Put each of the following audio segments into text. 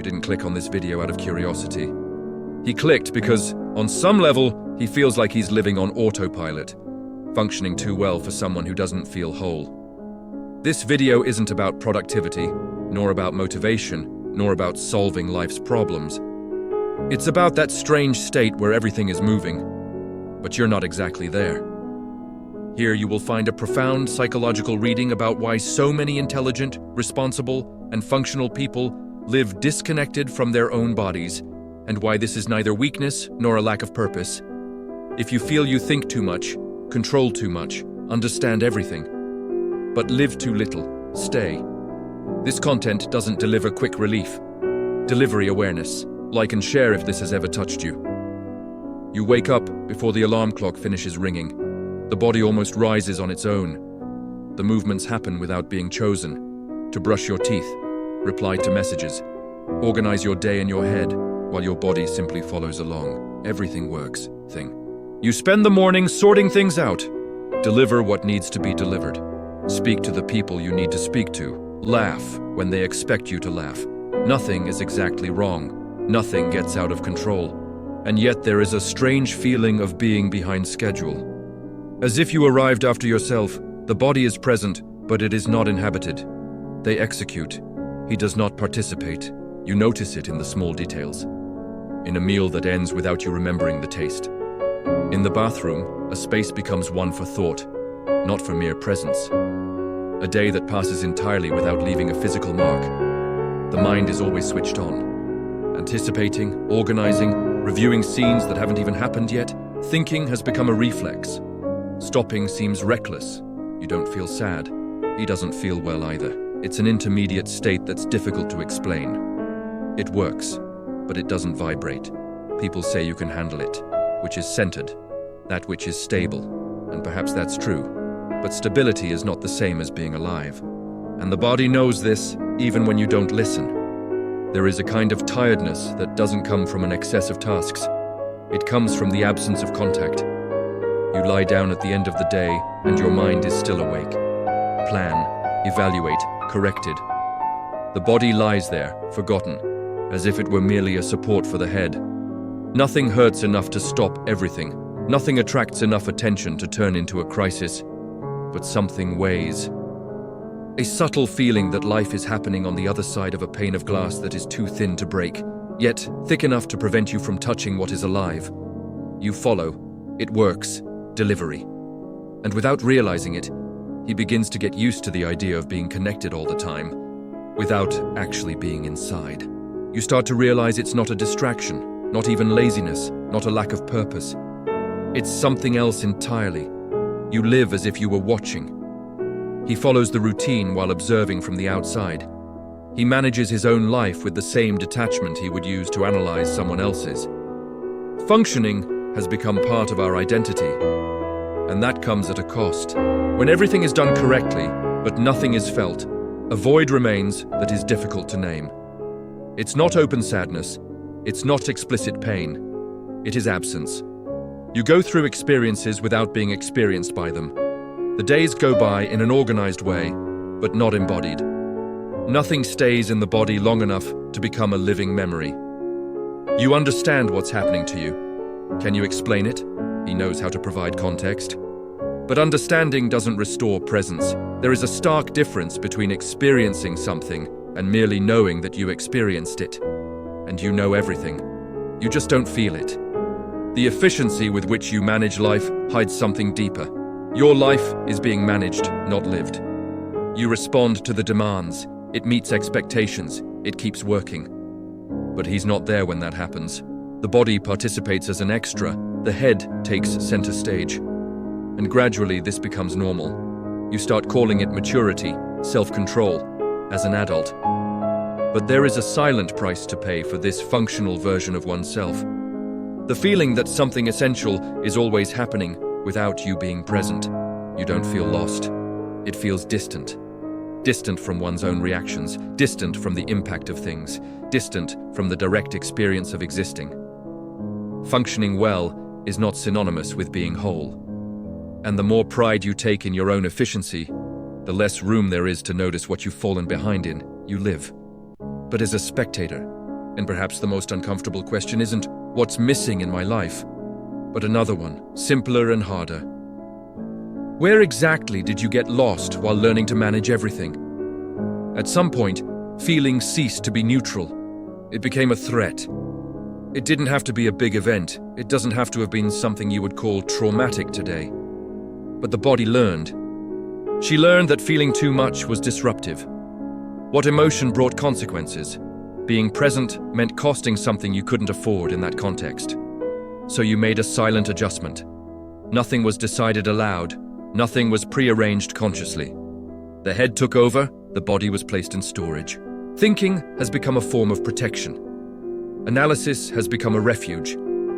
didn't click on this video out of curiosity. He clicked because, on some level, he feels like he's living on autopilot, functioning too well for someone who doesn't feel whole. This video isn't about productivity, nor about motivation, nor about solving life's problems. It's about that strange state where everything is moving, but you're not exactly there. Here you will find a profound psychological reading about why so many intelligent, responsible, and functional people live disconnected from their own bodies, and why this is neither weakness nor a lack of purpose. If you feel you think too much, control too much, understand everything, but live too little, stay. This content doesn't deliver quick relief. Delivery awareness. Like and share if this has ever touched you. You wake up before the alarm clock finishes ringing. The body almost rises on its own. The movements happen without being chosen. To brush your teeth, reply to messages, organize your day in your head, while your body simply follows along. Everything works, thing. You spend the morning sorting things out. Deliver what needs to be delivered. Speak to the people you need to speak to. Laugh when they expect you to laugh. Nothing is exactly wrong. Nothing gets out of control. And yet there is a strange feeling of being behind schedule. As if you arrived after yourself, the body is present, but it is not inhabited. They execute. He does not participate. You notice it in the small details. In a meal that ends without you remembering the taste. In the bathroom, a space becomes one for thought, not for mere presence. A day that passes entirely without leaving a physical mark. The mind is always switched on. Anticipating, organizing, reviewing scenes that haven't even happened yet. Thinking has become a reflex. Stopping seems reckless. You don't feel sad. He doesn't feel well either. It's an intermediate state that's difficult to explain. It works, but it doesn't vibrate. People say you can handle it, which is centered, that which is stable, and perhaps that's true. But stability is not the same as being alive. And the body knows this, even when you don't listen. There is a kind of tiredness that doesn't come from an excess of tasks. It comes from the absence of contact. You lie down at the end of the day, and your mind is still awake. Plan, evaluate, corrected. The body lies there, forgotten, as if it were merely a support for the head. Nothing hurts enough to stop everything. Nothing attracts enough attention to turn into a crisis. But something weighs. A subtle feeling that life is happening on the other side of a pane of glass that is too thin to break, yet thick enough to prevent you from touching what is alive. You follow. It works. Delivery. And without realizing it, he begins to get used to the idea of being connected all the time, without actually being inside. You start to realize it's not a distraction, not even laziness, not a lack of purpose. It's something else entirely. You live as if you were watching. He follows the routine while observing from the outside. He manages his own life with the same detachment he would use to analyze someone else's. Functioning has become part of our identity, and that comes at a cost. When everything is done correctly, but nothing is felt, a void remains that is difficult to name. It's not open sadness, it's not explicit pain, it is absence. You go through experiences without being experienced by them. The days go by in an organized way, but not embodied. Nothing stays in the body long enough to become a living memory. You understand what's happening to you. Can you explain it? He knows how to provide context. But understanding doesn't restore presence. There is a stark difference between experiencing something and merely knowing that you experienced it. And you know everything. You just don't feel it. The efficiency with which you manage life hides something deeper. Your life is being managed, not lived. You respond to the demands. It meets expectations. It keeps working. But he's not there when that happens. The body participates as an extra. The head takes center stage. And gradually this becomes normal. You start calling it maturity, self-control, as an adult. But there is a silent price to pay for this functional version of oneself. The feeling that something essential is always happening without you being present. You don't feel lost. It feels distant. Distant from one's own reactions, distant from the impact of things, distant from the direct experience of existing. Functioning well is not synonymous with being whole. And the more pride you take in your own efficiency, the less room there is to notice what you've fallen behind in. You live. But as a spectator, And perhaps the most uncomfortable question isn't, what's missing in my life? But another one, simpler and harder. Where exactly did you get lost while learning to manage everything? At some point, feeling ceased to be neutral. It became a threat. It didn't have to be a big event. It doesn't have to have been something you would call traumatic today. But the body learned. She learned that feeling too much was disruptive. What emotion brought consequences? Being present meant costing something you couldn't afford in that context. So you made a silent adjustment. Nothing was decided aloud. Nothing was prearranged consciously. The head took over, the body was placed in storage. Thinking has become a form of protection. Analysis has become a refuge.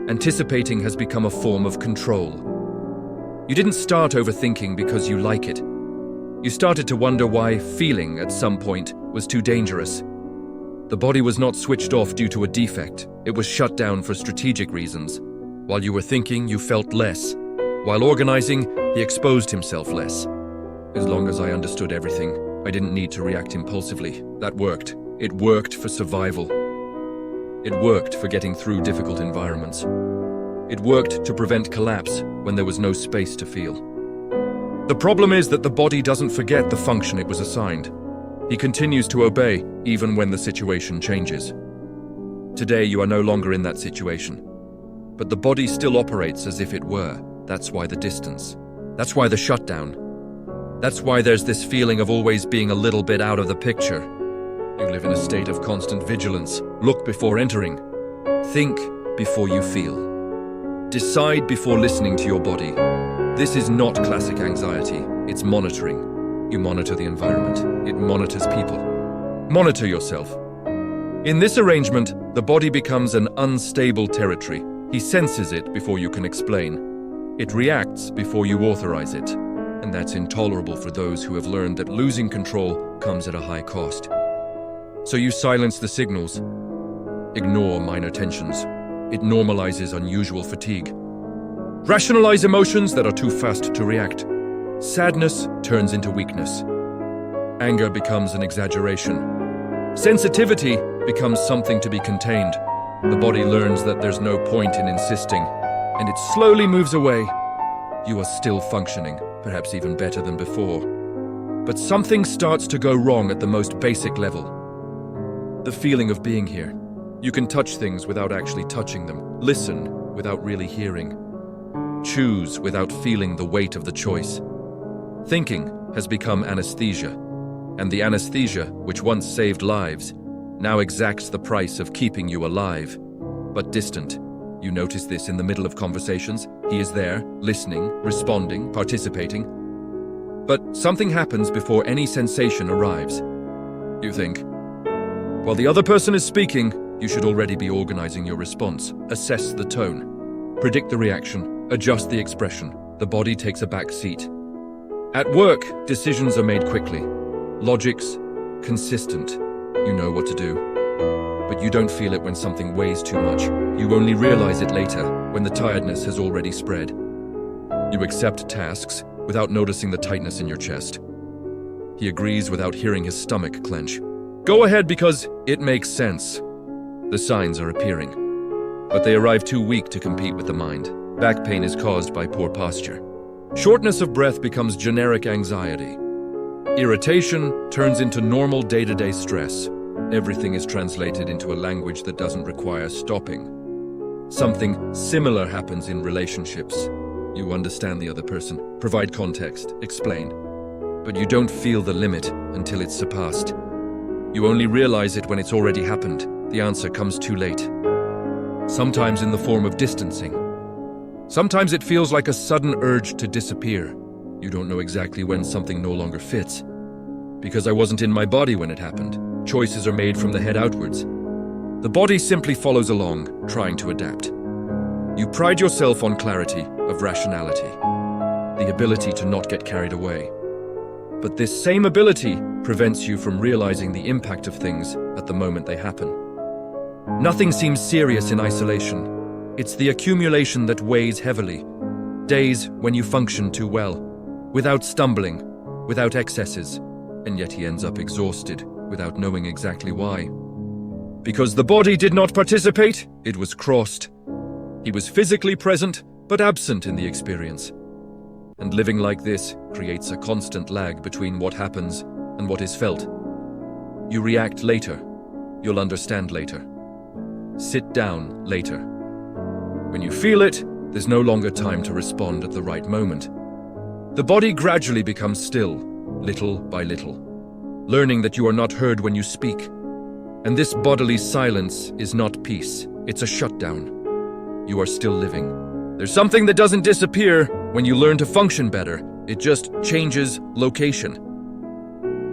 Anticipating has become a form of control. You didn't start overthinking because you like it. You started to wonder why feeling at some point was too dangerous. The body was not switched off due to a defect. It was shut down for strategic reasons. While you were thinking, you felt less. While organizing, he exposed himself less. As long as I understood everything, I didn't need to react impulsively. That worked. It worked for survival. It worked for getting through difficult environments. It worked to prevent collapse when there was no space to feel. The problem is that the body doesn't forget the function it was assigned. He continues to obey even when the situation changes. Today, you are no longer in that situation. But the body still operates as if it were. That's why the distance. That's why the shutdown. That's why there's this feeling of always being a little bit out of the picture. You live in a state of constant vigilance. Look before entering. Think before you feel. Decide before listening to your body. This is not classic anxiety. It's monitoring. You monitor the environment. It monitors people. Monitor yourself. In this arrangement, the body becomes an unstable territory. He senses it before you can explain. It reacts before you authorize it. And that's intolerable for those who have learned that losing control comes at a high cost. So you silence the signals. Ignore minor tensions. It normalizes unusual fatigue. Rationalize emotions that are too fast to react. Sadness turns into weakness. Anger becomes an exaggeration. Sensitivity becomes something to be contained. The body learns that there's no point in insisting, and it slowly moves away. You are still functioning, perhaps even better than before. But something starts to go wrong at the most basic level. The feeling of being here. You can touch things without actually touching them, listen without really hearing, choose without feeling the weight of the choice. Thinking has become anesthesia, and the anesthesia, which once saved lives, now exacts the price of keeping you alive, but distant. You notice this in the middle of conversations. He is there, listening, responding, participating. But something happens before any sensation arrives. You think, while the other person is speaking, you should already be organizing your response. Assess the tone. Predict the reaction. Adjust the expression. The body takes a back seat. At work, decisions are made quickly. Logic's consistent. You know what to do. But you don't feel it when something weighs too much. You only realize it later, when the tiredness has already spread. You accept tasks without noticing the tightness in your chest. He agrees without hearing his stomach clench. Go ahead because it makes sense. The signs are appearing. But they arrive too weak to compete with the mind. Back pain is caused by poor posture. Shortness of breath becomes generic anxiety. Irritation turns into normal day-to-day stress. Everything is translated into a language that doesn't require stopping. Something similar happens in relationships. You understand the other person, provide context, explain. But you don't feel the limit until it's surpassed. You only realize it when it's already happened. The answer comes too late. Sometimes in the form of distancing. Sometimes it feels like a sudden urge to disappear. You don't know exactly when something no longer fits. Because I wasn't in my body when it happened. Choices are made from the head outwards. The body simply follows along, trying to adapt. You pride yourself on clarity of rationality, the ability to not get carried away. But this same ability prevents you from realizing the impact of things at the moment they happen. Nothing seems serious in isolation. It's the accumulation that weighs heavily. Days when you function too well, without stumbling, without excesses, and yet he ends up exhausted without knowing exactly why. Because the body did not participate, it was crossed. He was physically present, but absent in the experience. And living like this creates a constant lag between what happens and what is felt. You react later. You'll understand later. Sit down later. When you feel it, there's no longer time to respond at the right moment. The body gradually becomes still, little by little, learning that you are not heard when you speak. And this bodily silence is not peace, it's a shutdown. You are still living. There's something that doesn't disappear when you learn to function better. It just changes location.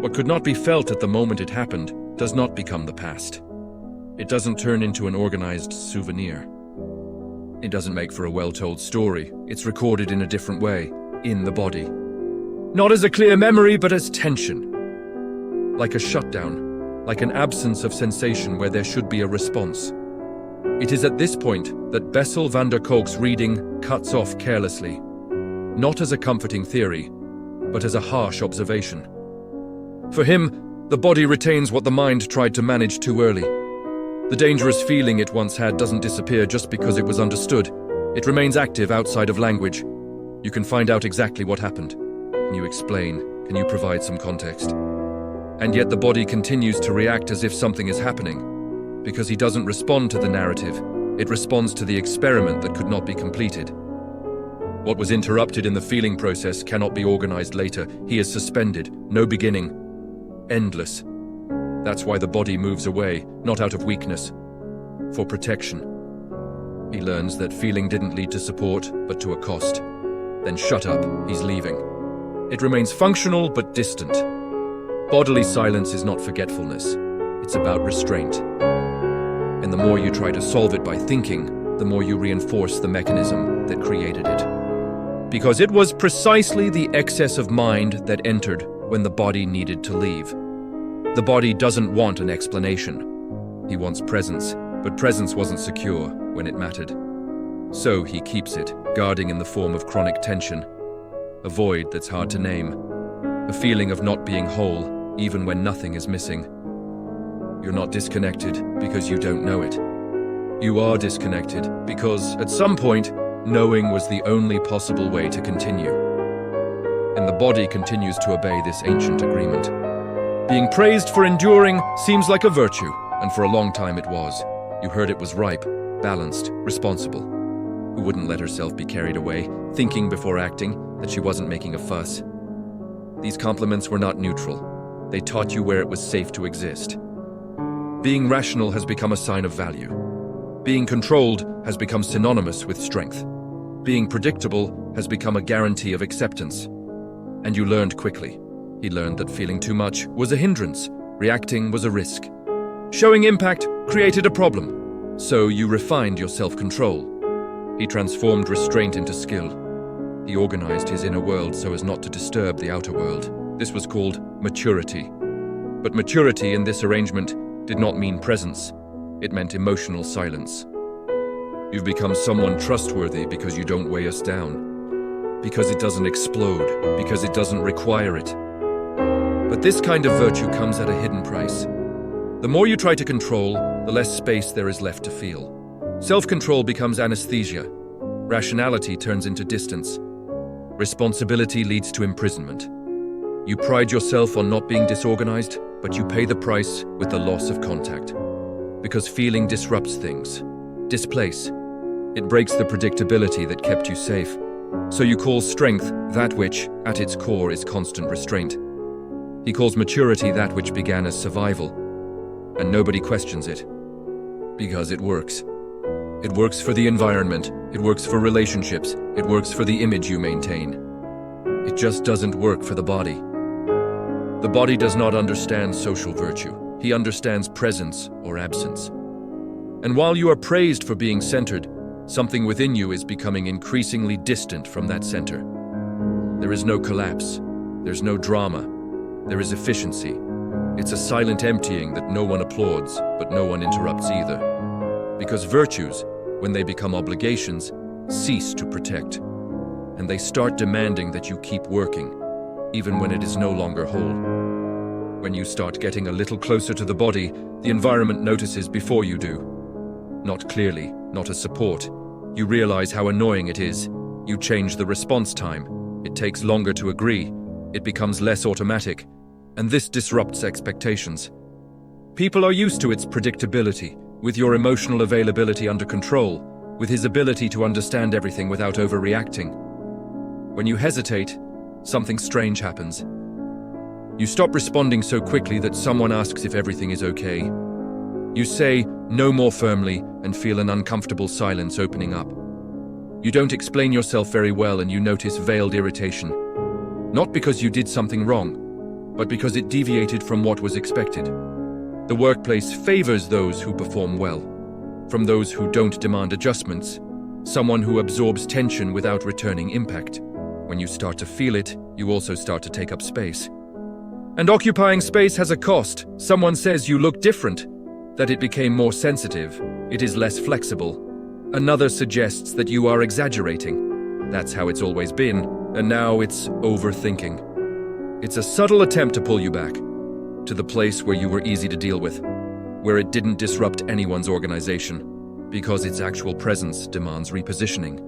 What could not be felt at the moment it happened does not become the past. It doesn't turn into an organized souvenir. It doesn't make for a well-told story. It's recorded in a different way, in the body. Not as a clear memory, but as tension. Like a shutdown, like an absence of sensation where there should be a response. It is at this point that Bessel Van der Kolk's reading cuts off carelessly, not as a comforting theory, but as a harsh observation. For him, the body retains what the mind tried to manage too early. The dangerous feeling it once had doesn't disappear just because it was understood. It remains active outside of language. You can find out exactly what happened. Can you explain? Can you provide some context? And yet the body continues to react as if something is happening. Because he doesn't respond to the narrative, it responds to the experiment that could not be completed. What was interrupted in the feeling process cannot be organized later. He is suspended, no beginning, endless. That's why the body moves away, not out of weakness, for protection. He learns that feeling didn't lead to support, but to a cost. Then shut up, he's leaving. It remains functional but distant. Bodily silence is not forgetfulness, it's about restraint. And the more you try to solve it by thinking, the more you reinforce the mechanism that created it. Because it was precisely the excess of mind that entered when the body needed to leave. The body doesn't want an explanation. He wants presence, but presence wasn't secure when it mattered. So he keeps it, guarding in the form of chronic tension, a void that's hard to name, a feeling of not being whole, even when nothing is missing. You're not disconnected because you don't know it. You are disconnected because, at some point, knowing was the only possible way to continue. And the body continues to obey this ancient agreement. Being praised for enduring seems like a virtue, and for a long time it was. You heard it was ripe, balanced, responsible. Who wouldn't let herself be carried away, thinking before acting, that she wasn't making a fuss? These compliments were not neutral. They taught you where it was safe to exist. Being rational has become a sign of value. Being controlled has become synonymous with strength. Being predictable has become a guarantee of acceptance. And you learned quickly. He learned that feeling too much was a hindrance, reacting was a risk. Showing impact created a problem, so you refined your self-control. He transformed restraint into skill. He organized his inner world so as not to disturb the outer world. This was called maturity. But maturity in this arrangement did not mean presence. It meant emotional silence. You've become someone trustworthy because you don't weigh us down, because it doesn't explode, because it doesn't require it. But this kind of virtue comes at a hidden price. The more you try to control, the less space there is left to feel. Self-control becomes anesthesia. Rationality turns into distance. Responsibility leads to imprisonment. You pride yourself on not being disorganized, but you pay the price with the loss of contact. Because feeling disrupts things. Displace. It breaks the predictability that kept you safe. So you call strength that which, at its core, is constant restraint. He calls maturity that which began as survival. And nobody questions it. Because it works. It works for the environment. It works for relationships. It works for the image you maintain. It just doesn't work for the body. The body does not understand social virtue. He understands presence or absence. And while you are praised for being centered, something within you is becoming increasingly distant from that center. There is no collapse. There's no drama. There is efficiency. It's a silent emptying that no one applauds, but no one interrupts either. Because virtues, when they become obligations, cease to protect. And they start demanding that you keep working, even when it is no longer whole. When you start getting a little closer to the body, the environment notices before you do. Not clearly, not as support. You realize how annoying it is. You change the response time. It takes longer to agree. It becomes less automatic. And this disrupts expectations. People are used to its predictability, with your emotional availability under control, with his ability to understand everything without overreacting. When you hesitate, something strange happens. You stop responding so quickly that someone asks if everything is okay. You say no more firmly and feel an uncomfortable silence opening up. You don't explain yourself very well and you notice veiled irritation. Not because you did something wrong, but because it deviated from what was expected. The workplace favors those who perform well, from those who don't demand adjustments, someone who absorbs tension without returning impact. When you start to feel it, you also start to take up space. And occupying space has a cost. Someone says you look different, that it became more sensitive, it is less flexible. Another suggests that you are exaggerating. That's how it's always been, and now it's overthinking. It's a subtle attempt to pull you back, to the place where you were easy to deal with, where it didn't disrupt anyone's organization, because its actual presence demands repositioning.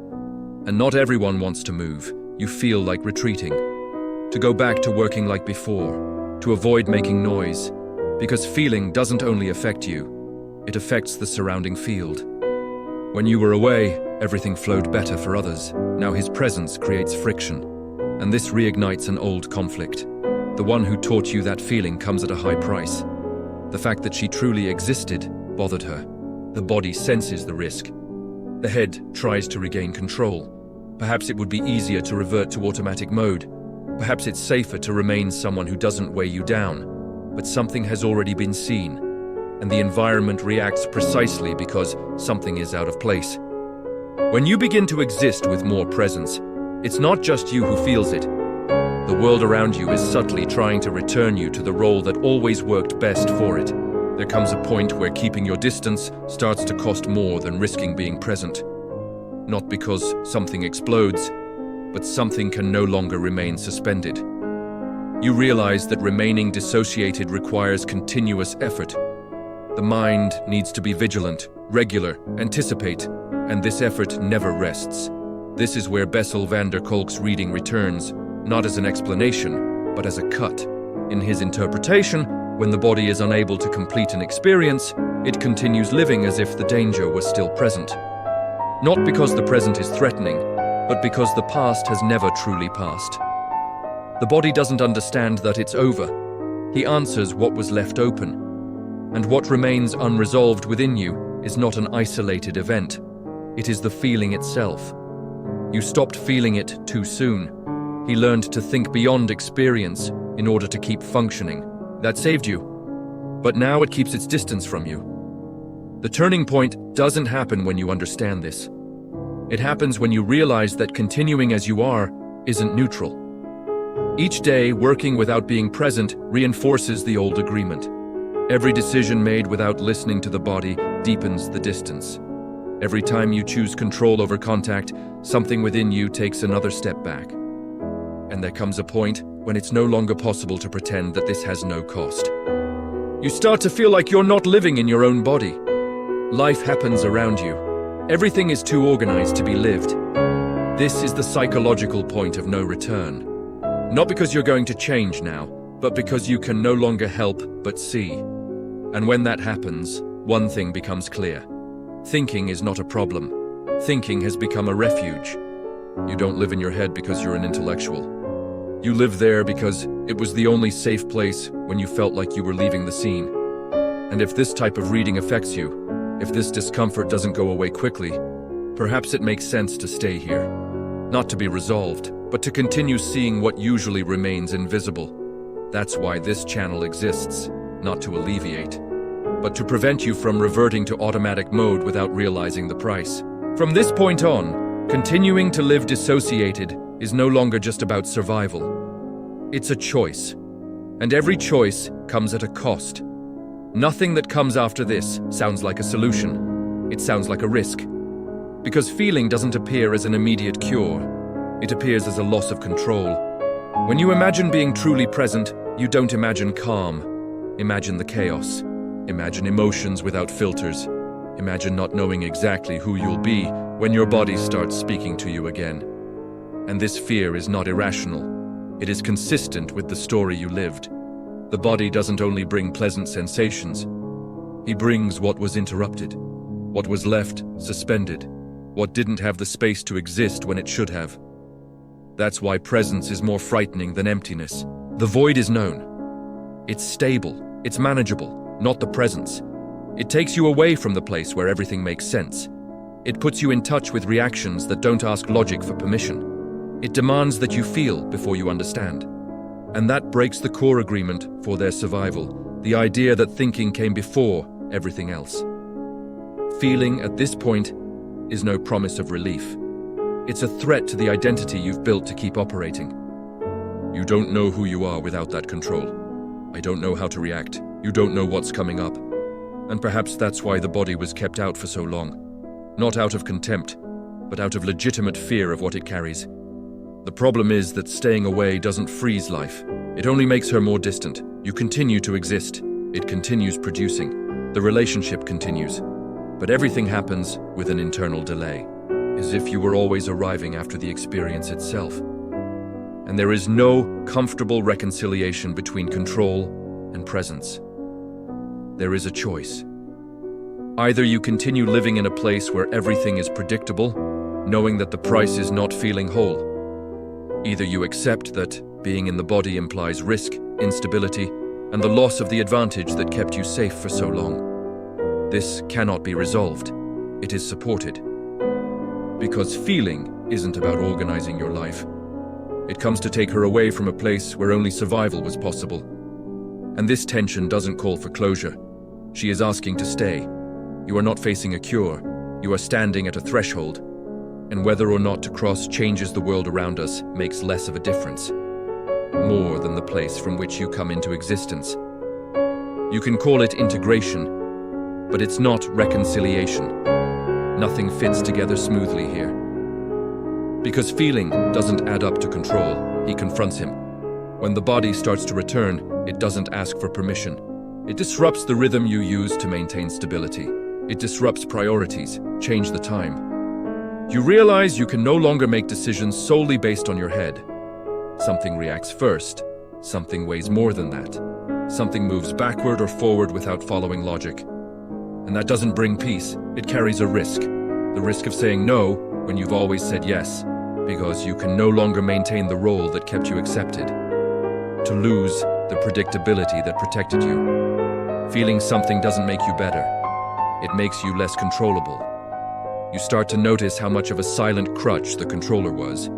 And not everyone wants to move. You feel like retreating, to go back to working like before, to avoid making noise, because feeling doesn't only affect you, it affects the surrounding field. When you were away, everything flowed better for others. Now his presence creates friction, and this reignites an old conflict. The one who taught you that feeling comes at a high price. The fact that she truly existed bothered her. The body senses the risk. The head tries to regain control. Perhaps it would be easier to revert to automatic mode. Perhaps it's safer to remain someone who doesn't weigh you down. But something has already been seen, and the environment reacts precisely because something is out of place. When you begin to exist with more presence, it's not just you who feels it. The world around you is subtly trying to return you to the role that always worked best for it. There comes a point where keeping your distance starts to cost more than risking being present. Not because something explodes, but something can no longer remain suspended. You realize that remaining dissociated requires continuous effort. The mind needs to be vigilant, regular, anticipate, and this effort never rests. This is where Bessel Van der Kolk's reading returns, not as an explanation, but as a cut. In his interpretation, when the body is unable to complete an experience, it continues living as if the danger was still present. Not because the present is threatening, but because the past has never truly passed. The body doesn't understand that it's over. He answers what was left open. And what remains unresolved within you is not an isolated event. It is the feeling itself. You stopped feeling it too soon. He learned to think beyond experience in order to keep functioning. That saved you. But now it keeps its distance from you. The turning point doesn't happen when you understand this. It happens when you realize that continuing as you are isn't neutral. Each day, working without being present reinforces the old agreement. Every decision made without listening to the body deepens the distance. Every time you choose control over contact, something within you takes another step back. And there comes a point when it's no longer possible to pretend that this has no cost. You start to feel like you're not living in your own body. Life happens around you. Everything is too organized to be lived. This is the psychological point of no return. Not because you're going to change now, but because you can no longer help but see. And when that happens, one thing becomes clear. Thinking is not a problem. Thinking has become a refuge. You don't live in your head because you're an intellectual. You live there because it was the only safe place when you felt like you were leaving the scene. And if this type of reading affects you, if this discomfort doesn't go away quickly, perhaps it makes sense to stay here. Not to be resolved, but to continue seeing what usually remains invisible. That's why this channel exists, not to alleviate, but to prevent you from reverting to automatic mode without realizing the price. From this point on, continuing to live dissociated is no longer just about survival. It's a choice, and every choice comes at a cost. Nothing that comes after this sounds like a solution. It sounds like a risk. Because feeling doesn't appear as an immediate cure. It appears as a loss of control. When you imagine being truly present, You don't imagine calm. Imagine the chaos. Imagine emotions without filters. Imagine not knowing exactly who you'll be when your body starts speaking to you again. And this fear is not irrational. It is consistent with the story you lived. The body doesn't only bring pleasant sensations. He brings what was interrupted, what was left suspended, what didn't have the space to exist when it should have. That's why presence is more frightening than emptiness. The void is known. It's stable, it's manageable, not the presence. It takes you away from the place where everything makes sense. It puts you in touch with reactions that don't ask logic for permission. It demands that you feel before you understand. And that breaks the core agreement for their survival, the idea that thinking came before everything else. Feeling at this point is no promise of relief. It's a threat to the identity you've built to keep operating. You don't know who you are without that control. I don't know how to react. You don't know what's coming up. And perhaps that's why the body was kept out for so long. Not out of contempt, but out of legitimate fear of what it carries. The problem is that staying away doesn't freeze life. It only makes her more distant. You continue to exist. It continues producing. The relationship continues. But everything happens with an internal delay, as if you were always arriving after the experience itself. And there is no comfortable reconciliation between control and presence. There is a choice. Either you continue living in a place where everything is predictable, knowing that the price is not feeling whole. Either you accept that being in the body implies risk, instability, and the loss of the advantage that kept you safe for so long. This cannot be resolved. It is supported. Because feeling isn't about organizing your life. It comes to take her away from a place where only survival was possible. And this tension doesn't call for closure. She is asking to stay. You are not facing a cure. You are standing at a threshold. And whether or not to cross changes the world around us makes less of a difference. More than the place from which you come into existence. You can call it integration, but it's not reconciliation. Nothing fits together smoothly here. Because feeling doesn't add up to control, he confronts him. When the body starts to return, it doesn't ask for permission. It disrupts the rhythm you use to maintain stability. It disrupts priorities, change the time. You realize you can no longer make decisions solely based on your head. Something reacts first. Something weighs more than that. Something moves backward or forward without following logic. And that doesn't bring peace. It carries a risk. The risk of saying no when you've always said yes, because you can no longer maintain the role that kept you accepted. To lose the predictability that protected you. Feeling something doesn't make you better. It makes you less controllable. You start to notice how much of a silent crutch the controller was.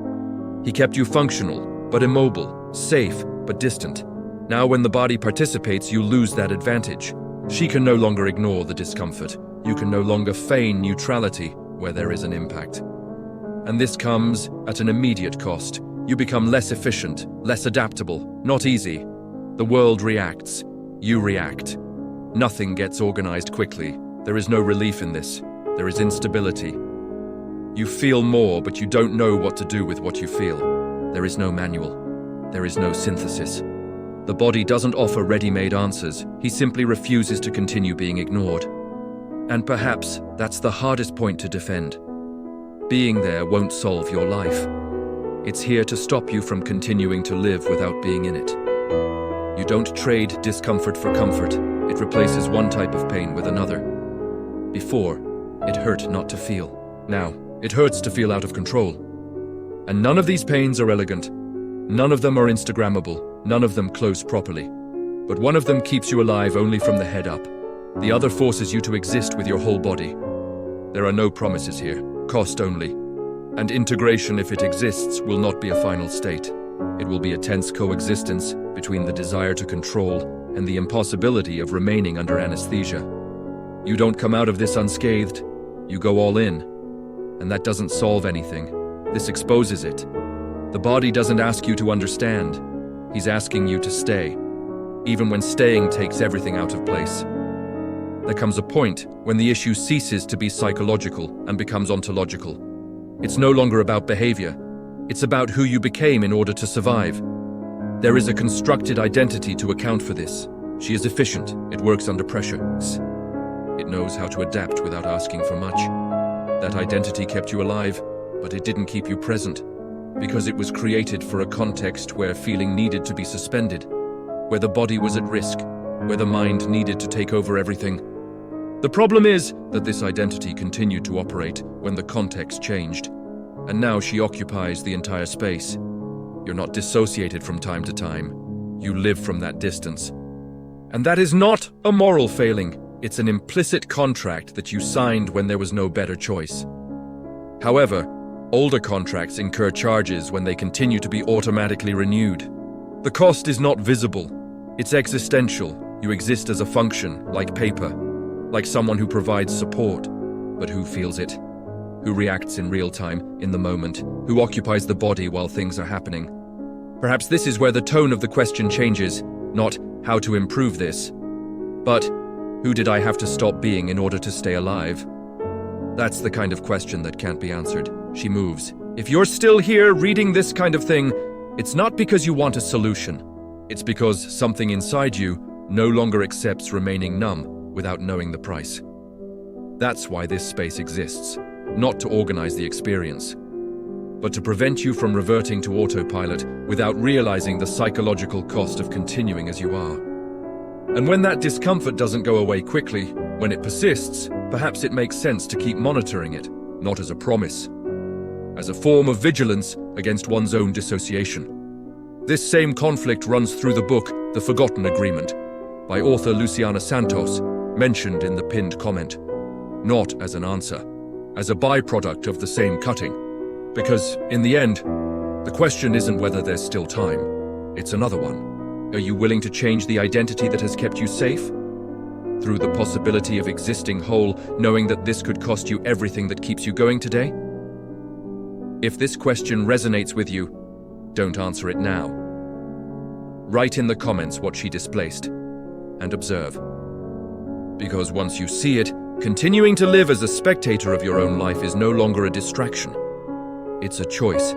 He kept you functional, but immobile, safe, but distant. Now when the body participates, you lose that advantage. She can no longer ignore the discomfort. You can no longer feign neutrality where there is an impact. And this comes at an immediate cost. You become less efficient, less adaptable, not easy. The world reacts. You react. Nothing gets organized quickly. There is no relief in this. There is instability. You feel more, but you don't know what to do with what you feel. There is no manual. There is no synthesis. The body doesn't offer ready-made answers. He simply refuses to continue being ignored. And perhaps that's the hardest point to defend. Being there won't solve your life. It's here to stop you from continuing to live without being in it. You don't trade discomfort for comfort. It replaces one type of pain with another. Before, it hurt not to feel. Now, it hurts to feel out of control. And none of these pains are elegant. None of them are Instagrammable. None of them close properly. But one of them keeps you alive only from the head up. The other forces you to exist with your whole body. There are no promises here, cost only. And integration, if it exists, will not be a final state. It will be a tense coexistence between the desire to control and the impossibility of remaining under anesthesia. You don't come out of this unscathed. You go all in. And that doesn't solve anything. This exposes it. The body doesn't ask you to understand. He's asking you to stay, even when staying takes everything out of place. There comes a point when the issue ceases to be psychological and becomes ontological. It's no longer about behavior. It's about who you became in order to survive. There is a constructed identity to account for this. She is efficient, it works under pressure. It knows how to adapt without asking for much. That identity kept you alive, but it didn't keep you present, because it was created for a context where feeling needed to be suspended, where the body was at risk, where the mind needed to take over everything. The problem is that this identity continued to operate when the context changed, and now she occupies the entire space. You're not dissociated from time to time. You live from that distance. And that is not a moral failing. It's an implicit contract that you signed when there was no better choice. However, older contracts incur charges when they continue to be automatically renewed. The cost is not visible. It's existential. You exist as a function, like paper, like someone who provides support, but who feels it? Who reacts in real time, in the moment, who occupies the body while things are happening. Perhaps this is where the tone of the question changes, not how to improve this, but who did I have to stop being in order to stay alive? That's the kind of question that can't be answered. She moves. If you're still here reading this kind of thing, it's not because you want a solution. It's because something inside you no longer accepts remaining numb without knowing the price. That's why this space exists. Not to organize the experience, but to prevent you from reverting to autopilot without realizing the psychological cost of continuing as you are. And when that discomfort doesn't go away quickly, when it persists, perhaps it makes sense to keep monitoring it, not as a promise, as a form of vigilance against one's own dissociation. This same conflict runs through the book The Forgotten Agreement, by author Luciana Santos, mentioned in the pinned comment, not as an answer, as a byproduct of the same cutting. Because, in the end, the question isn't whether there's still time, it's another one. Are you willing to change the identity that has kept you safe? Through the possibility of existing whole, knowing that this could cost you everything that keeps you going today? If this question resonates with you, don't answer it now. Write in the comments what she displaced, and observe. Because once you see it, continuing to live as a spectator of your own life is no longer a distraction. It's a choice.